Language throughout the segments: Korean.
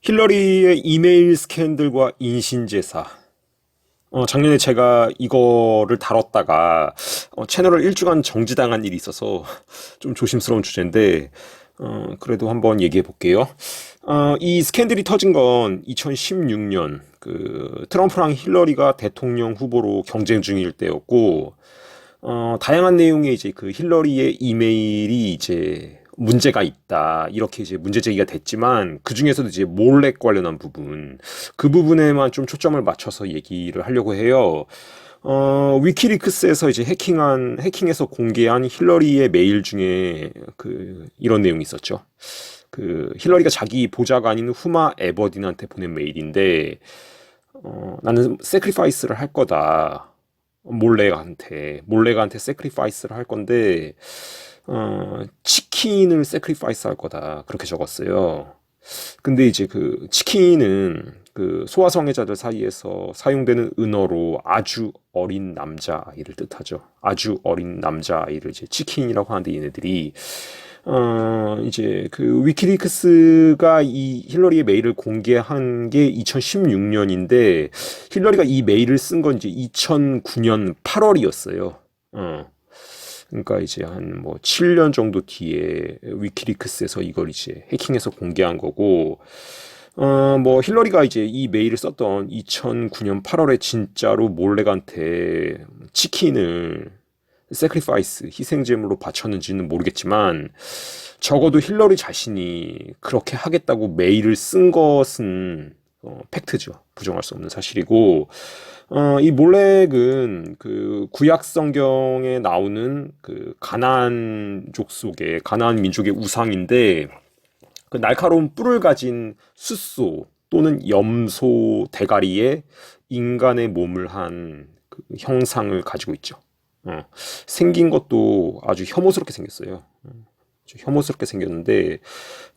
힐러리의 이메일 스캔들과 인신제사. 작년에 제가 이거를 다뤘다가 채널을 일주간 정지당한 일이 있어서 좀 조심스러운 주제인데 그래도 한번 얘기해 볼게요. 이 스캔들이 터진 건 2016년 그 트럼프랑 힐러리가 대통령 후보로 경쟁 중일 때였고 다양한 내용의 이제 그 힐러리의 이메일이 이제 문제가 있다. 이렇게 이제 문제 제기가 됐지만, 그 중에서도 이제 몰래 관련한 부분, 그 부분에만 좀 초점을 맞춰서 얘기를 하려고 해요. 위키리크스에서 이제 해킹해서 공개한 힐러리의 메일 중에 그, 이런 내용이 있었죠. 그, 힐러리가 자기 보좌관인 후마 에버딘한테 보낸 메일인데, 나는 세크리파이스를 할 거다. 몰래가한테 세크리파이스를 할 건데 치킨을 세크리파이스 할 거다 그렇게 적었어요. 근데 이제 그 치킨은 그 소아성애자들 사이에서 사용되는 은어로 아주 어린 남자아이를 뜻하죠. 아주 어린 남자아이를 이제 치킨이라고 하는데 얘네들이 이제 그 위키리크스가 이 힐러리의 메일을 공개한 게 2016년인데 힐러리가 이 메일을 쓴 건 이제 2009년 8월이었어요. 그러니까 이제 한 뭐 7년 정도 뒤에 위키리크스에서 이걸 이제 해킹해서 공개한 거고 뭐 힐러리가 이제 이 메일을 썼던 2009년 8월에 진짜로 몰래한테 치킨을 세크리파이스 희생제물로 바쳤는지는 모르겠지만 적어도 힐러리 자신이 그렇게 하겠다고 메일을 쓴 것은 팩트죠. 부정할 수 없는 사실이고 이 몰렉은 그 구약 성경에 나오는 그 가나안족 속의 가나안 민족의 우상인데 그 날카로운 뿔을 가진 숫소 또는 염소 대가리에 인간의 몸을 한 그 형상을 가지고 있죠. 생긴 것도 아주 혐오스럽게 생겼어요. 아주 혐오스럽게 생겼는데,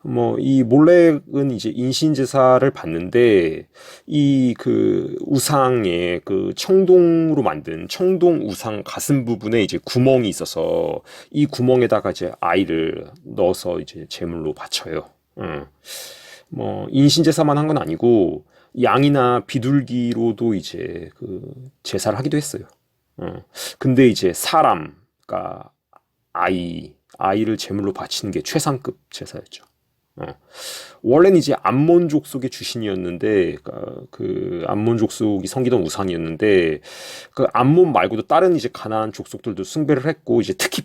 뭐, 이 몰렉은 이제 인신제사를 받는데, 이 그 우상의 그 청동으로 만든 청동 우상 가슴 부분에 이제 구멍이 있어서, 이 구멍에다가 이제 아이를 넣어서 이제 제물로 바쳐요. 뭐, 인신제사만 한 건 아니고, 양이나 비둘기로도 이제 그 제사를 하기도 했어요. 근데 이제 사람, 그러니까 아이를 제물로 바치는 게 최상급 제사였죠. 어. 원래는 이제 암몬 족속의 주신이었는데, 그 암몬 족속이 섬기던 우상이었는데, 그 암몬 말고도 다른 이제 가나안 족속들도 숭배를 했고, 이제 특히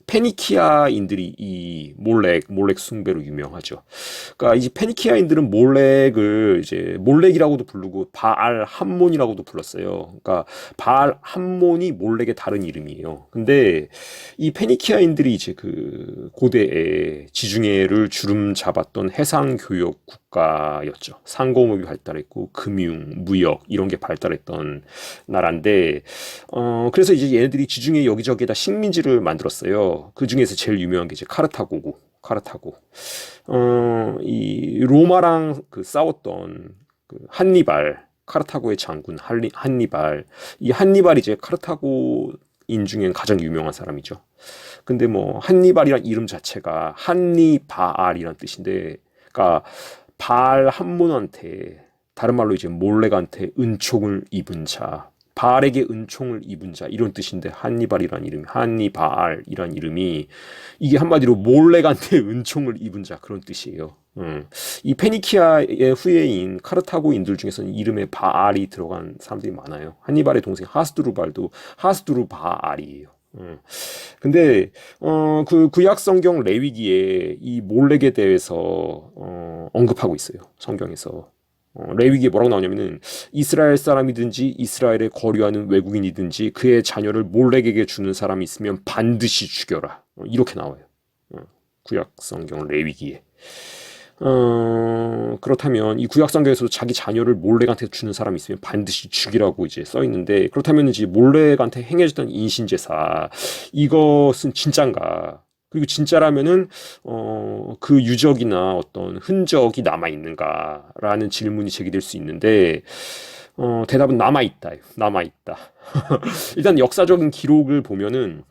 페니키아인들이 이 몰렉 숭배로 유명하죠. 그러니까 이 페니키아인들은 몰렉을 이제 몰렉이라고도 부르고 바알 함몬이라고도 불렀어요. 그러니까 바알 함몬이 몰렉의 다른 이름이에요. 근데 이 페니키아인들이 이제 그 고대에 지중해를 주름 잡았던 해상 교역 국가였죠. 상공업이 발달했고 금융, 무역 이런 게 발달했던 나라인데 그래서 이제 얘네들이 지중해 여기저기에다 식민지를 만들었어요. 그 중에서 제일 유명한 게 이제 카르타고고. 이 로마랑 그 싸웠던 그 한니발, 카르타고의 장군 한니발. 이 한니발이 이제 카르타고인 중엔 가장 유명한 사람이죠. 근데 뭐 한니발이란 이름 자체가 한니바알이란 뜻인데, 그러니까 바알 함몬한테 다른 말로 이제 몰렉한테 은총을 입은 자, 바알에게 은총을 입은 자 이런 뜻인데 한니발이란 이름이 한니바알이란 이름이 이게 한마디로 몰렉한테 은총을 입은 자 그런 뜻이에요. 이 페니키아의 후예인 카르타고인들 중에서는 이름에 바알이 들어간 사람들이 많아요. 한니발의 동생 하스두루발도 하스두루바알이에요. 근데 그 구약 성경 레위기에 이 몰렉에 대해서 언급하고 있어요. 성경에서. 레위기에 뭐라고 나오냐면은 이스라엘 사람이든지 이스라엘에 거류하는 외국인이든지 그의 자녀를 몰렉에게 주는 사람이 있으면 반드시 죽여라. 이렇게 나와요. 구약 성경 레위기에. 그렇다면 이 구약 성경에서도 자기 자녀를 몰렉한테 주는 사람이 있으면 반드시 죽이라고 이제 써 있는데 그렇다면 이제 몰렉한테 행해졌던 인신제사 이것은 진짠가? 그리고 진짜라면은 그 유적이나 어떤 흔적이 남아 있는가라는 질문이 제기될 수 있는데 대답은 남아 있다. 일단 역사적인 기록을 보면은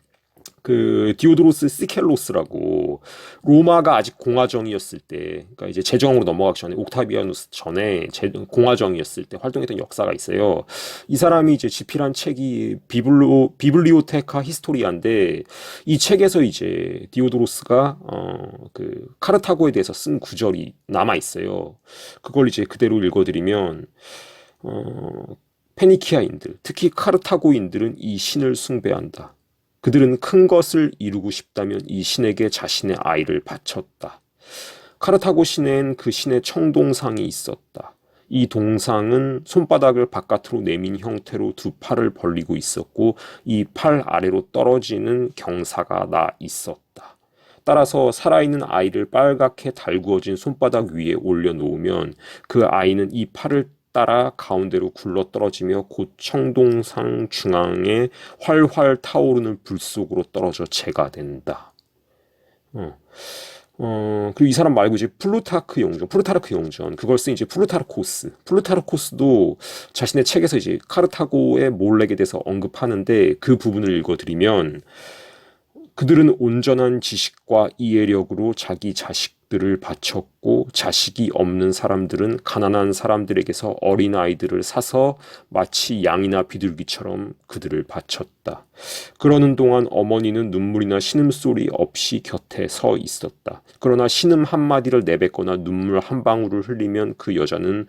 그 디오도로스 시켈로스라고 로마가 아직 공화정이었을 때, 그러니까 이제 제정으로 넘어가기 전에 옥타비아누스 전에 공화정이었을 때 활동했던 역사가 있어요. 이 사람이 이제 집필한 책이 비블리오테카 히스토리아인데 이 책에서 이제 디오도로스가 그 카르타고에 대해서 쓴 구절이 남아 있어요. 그걸 이제 그대로 읽어드리면 페니키아인들, 특히 카르타고인들은 이 신을 숭배한다. 그들은 큰 것을 이루고 싶다면 이 신에게 자신의 아이를 바쳤다. 카르타고 시내엔 그 신의 청동상이 있었다. 이 동상은 손바닥을 바깥으로 내민 형태로 두 팔을 벌리고 있었고 이 팔 아래로 떨어지는 경사가 나 있었다. 따라서 살아있는 아이를 빨갛게 달구어진 손바닥 위에 올려놓으면 그 아이는 이 팔을 따라 가운데로 굴러떨어지며 곧 청동상 중앙에 활활 타오르는 불 속으로 떨어져 재가 된다. 그리고 이 사람 말고 이제 플루타르크 영전, 그걸 쓴 이제 플루타르코스도 자신의 책에서 이제 카르타고의 몰렉에 대해서 언급하는데 그 부분을 읽어드리면 그들은 온전한 지식과 이해력으로 자기 자식들을 바쳤고 자식이 없는 사람들은 가난한 사람들에게서 어린아이들을 사서 마치 양이나 비둘기처럼 그들을 바쳤다. 그러는 동안 어머니는 눈물이나 신음소리 없이 곁에 서 있었다. 그러나 신음 한마디를 내뱉거나 눈물 한 방울을 흘리면 그 여자는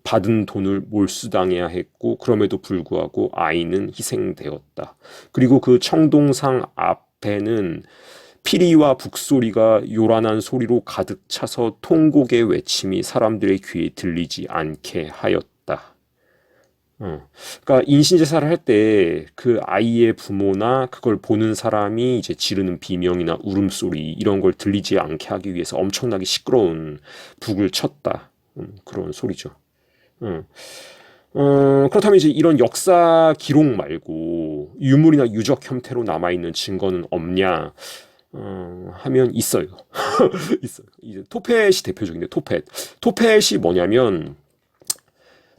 받은 돈을 몰수당해야 했고 그럼에도 불구하고 아이는 희생되었다. 그리고 그 청동상 앞에는 피리와 북소리가 요란한 소리로 가득 차서 통곡의 외침이 사람들의 귀에 들리지 않게 하였다. 그러니까 인신제사를 할 때 그 아이의 부모나 그걸 보는 사람이 이제 지르는 비명이나 울음소리 이런 걸 들리지 않게 하기 위해서 엄청나게 시끄러운 북을 쳤다. 그런 소리죠. 그렇다면 이제 이런 역사 기록 말고 유물이나 유적 형태로 남아있는 증거는 없냐? 하면 있어요. 있어요. 이제 토펫이 대표적인데 토펫이 뭐냐면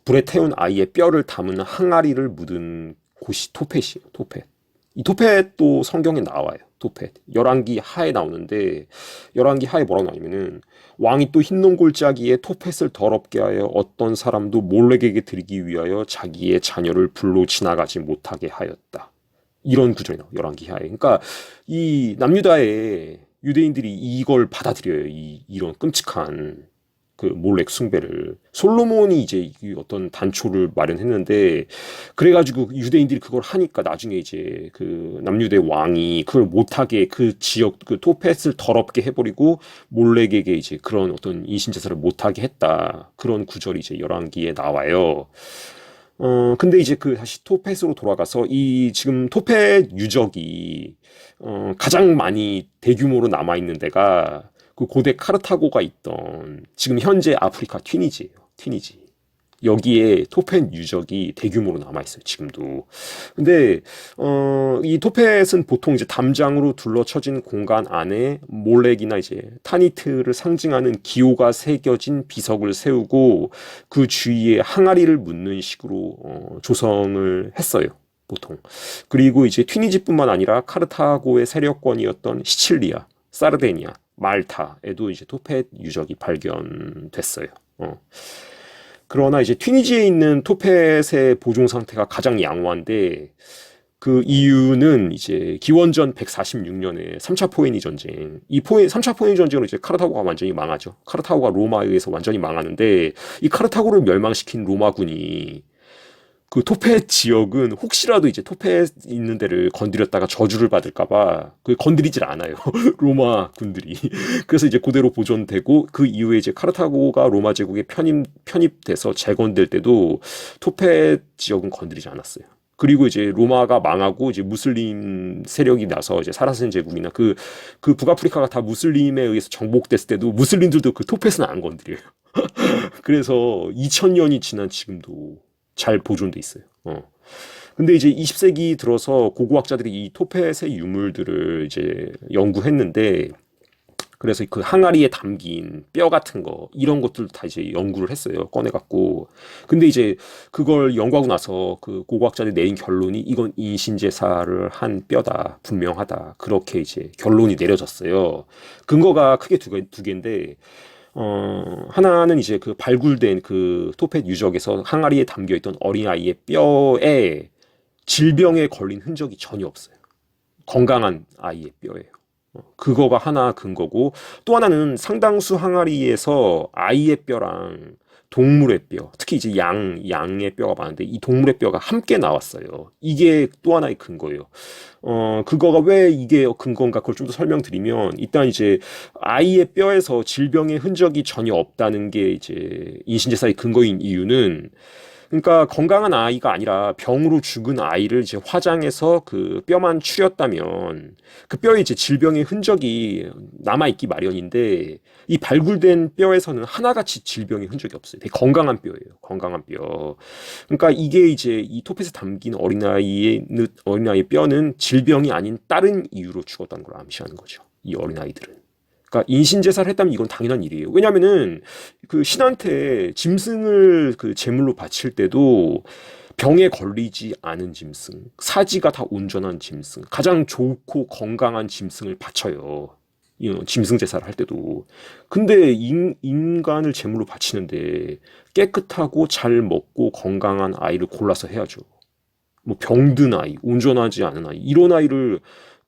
불에 태운 아이의 뼈를 담은 항아리를 묻은 곳이 토펫이에요. 토펫. 이 토펫도 성경에 나와요. 토펫. 열왕기 하에 나오는데 열왕기 하에 뭐라고 나오냐면은 왕이 또 흰 골짜기에 토펫을 더럽게 하여 어떤 사람도 몰렉에게 드리기 위하여 자기의 자녀를 불로 지나가지 못하게 하였다. 이런 구절이 나와요. 열왕기 하에. 그러니까 이 남유다의 유대인들이 이걸 받아들여요. 이런 끔찍한 그 몰렉 숭배를. 솔로몬이 이제 어떤 단초를 마련했는데 그래가지고 유대인들이 그걸 하니까 나중에 이제 그 남유대 왕이 그걸 못하게 그 지역 그 토펫을 더럽게 해버리고 몰렉에게 이제 그런 어떤 인신제사를 못하게 했다. 그런 구절이 이제 열왕기에 나와요. 근데 이제 그 다시 토펫으로 돌아가서 이 지금 토펫 유적이 가장 많이 대규모로 남아있는 데가 그 고대 카르타고가 있던 지금 현재 아프리카 튀니지예요. 튀니지. 여기에 토펫 유적이 대규모로 남아있어요. 지금도. 근데 이 토펫은 보통 이제 담장으로 둘러쳐진 공간 안에 몰렉이나 이제 타니트를 상징하는 기호가 새겨진 비석을 세우고 그 주위에 항아리를 묻는 식으로 조성을 했어요. 보통. 그리고 이제 튀니지뿐만 아니라 카르타고의 세력권이었던 시칠리아, 사르데니아, 말타에도 이제 토펫 유적이 발견됐어요. 그러나 이제 튀니지에 있는 토펫의 보존 상태가 가장 양호한데 그 이유는 이제 기원전 146년에 3차 포에니 전쟁. 3차 포에니 전쟁으로 이제 카르타고가 완전히 망하죠. 카르타고가 로마에 의해서 완전히 망하는데 이 카르타고를 멸망시킨 로마군이 그 토펫 지역은 혹시라도 이제 토펫 있는 데를 건드렸다가 저주를 받을까봐 그 건드리질 않아요. 로마 군들이. 그래서 이제 그대로 보존되고 그 이후에 이제 카르타고가 로마 제국에 편입돼서 재건될 때도 토펫 지역은 건드리지 않았어요. 그리고 이제 로마가 망하고 이제 무슬림 세력이 나서 이제 사라센 제국이나 그 북아프리카가 다 무슬림에 의해서 정복됐을 때도 무슬림들도 그 토펫은 안 건드려요. 그래서 2000년이 지난 지금도 잘 보존돼 있어요. 근데 이제 20세기 들어서 고고학자들이 이 토펫의 유물들을 이제 연구했는데 그래서 그 항아리에 담긴 뼈 같은 거 이런 것들 다 이제 연구를 했어요. 꺼내갖고. 근데 이제 그걸 연구하고 나서 그 고고학자들이 내린 결론이 이건 인신제사를 한 뼈다. 분명하다. 그렇게 이제 결론이 내려졌어요. 근거가 크게 두 개인데 하나는 이제 그 발굴된 그 토펫 유적에서 항아리에 담겨있던 어린아이의 뼈에 질병에 걸린 흔적이 전혀 없어요. 건강한 아이의 뼈예요. 그거가 하나 근거고 또 하나는 상당수 항아리에서 아이의 뼈랑 동물의 뼈, 특히 이제 양의 뼈가 많은데 이 동물의 뼈가 함께 나왔어요. 이게 또 하나의 근거예요. 그거가 왜 이게 근거인가 그걸 좀 더 설명드리면 일단 이제 아이의 뼈에서 질병의 흔적이 전혀 없다는 게 이제 인신제사의 근거인 이유는 그러니까 건강한 아이가 아니라 병으로 죽은 아이를 이제 화장해서 그 뼈만 추렸다면 그 뼈에 이제 질병의 흔적이 남아있기 마련인데 이 발굴된 뼈에서는 하나같이 질병의 흔적이 없어요. 되게 건강한 뼈예요. 건강한 뼈. 그러니까 이게 이제 이 토펫에 담긴 어린아이의 뼈는 질병이 아닌 다른 이유로 죽었다는 걸 암시하는 거죠. 이 어린아이들은. 그러니까 인신제사를 했다면 이건 당연한 일이에요. 왜냐면은 그 신한테 짐승을 그 제물로 바칠 때도 병에 걸리지 않은 짐승, 사지가 다 온전한 짐승, 가장 좋고 건강한 짐승을 바쳐요. 짐승 제사를 할 때도. 근데 인간을 제물로 바치는데 깨끗하고 잘 먹고 건강한 아이를 골라서 해야죠. 뭐 병든 아이, 온전하지 않은 아이, 이런 아이를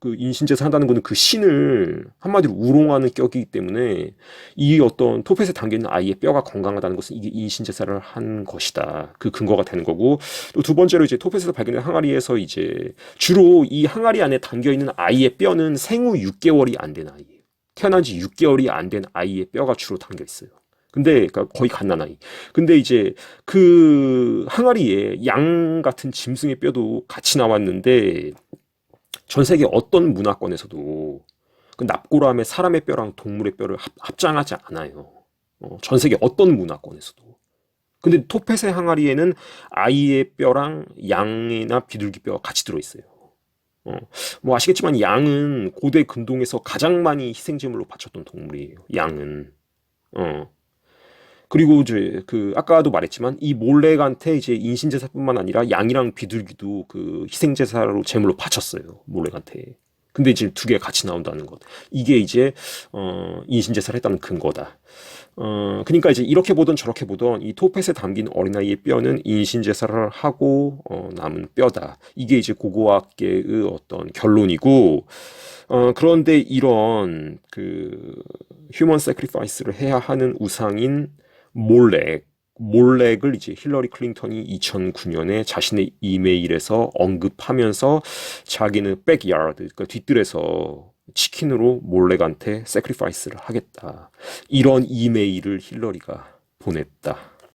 그 인신제사 한다는 거는 그 신을 한마디로 우롱하는 격이기 때문에 이 어떤 토펫에 담겨있는 아이의 뼈가 건강하다는 것은 이게 인신제사를 한 것이다. 그 근거가 되는 거고 또 두 번째로 이제 토펫에서 발견된 항아리에서 이제 주로 이 항아리 안에 담겨있는 아이의 뼈는 생후 6개월이 안 된 아이예요. 태어난 지 6개월이 안 된 아이의 뼈가 주로 담겨 있어요. 근데 그러니까 거의 갓난아이. 근데 이제 그 항아리에 양 같은 짐승의 뼈도 같이 나왔는데 전 세계 어떤 문화권에서도 그 납골함에 사람의 뼈랑 동물의 뼈를 합장하지 않아요. 전 세계 어떤 문화권에서도. 근데 토펫의 항아리에는 아이의 뼈랑 양이나 비둘기 뼈가 같이 들어있어요. 어, 뭐 아시겠지만 양은 고대 근동에서 가장 많이 희생제물로 바쳤던 동물이에요. 양은. 어. 그리고 이제 그 아까도 말했지만 이 몰렉한테 이제 인신제사뿐만 아니라 양이랑 비둘기도 그 희생제사로 제물로 바쳤어요. 몰렉한테. 근데 이제 두 개가 같이 나온다는 것. 이게 이제 인신제사를 했다는 근거다. 그러니까 이제 이렇게 보던 저렇게 보던 이 토펫에 담긴 어린아이의 뼈는 인신제사를 하고 남은 뼈다. 이게 이제 고고학계의 어떤 결론이고 그런데 이런 그 휴먼 세크리파이스를 해야 하는 우상인 몰렉을 이제 힐러리 클린턴이 2009년에 자신의 이메일에서 언급하면서 자기는 백야드, 그러니까 뒷뜰에서 치킨으로 몰렉한테 세크리파이스를 하겠다. 이런 이메일을 힐러리가 보냈다.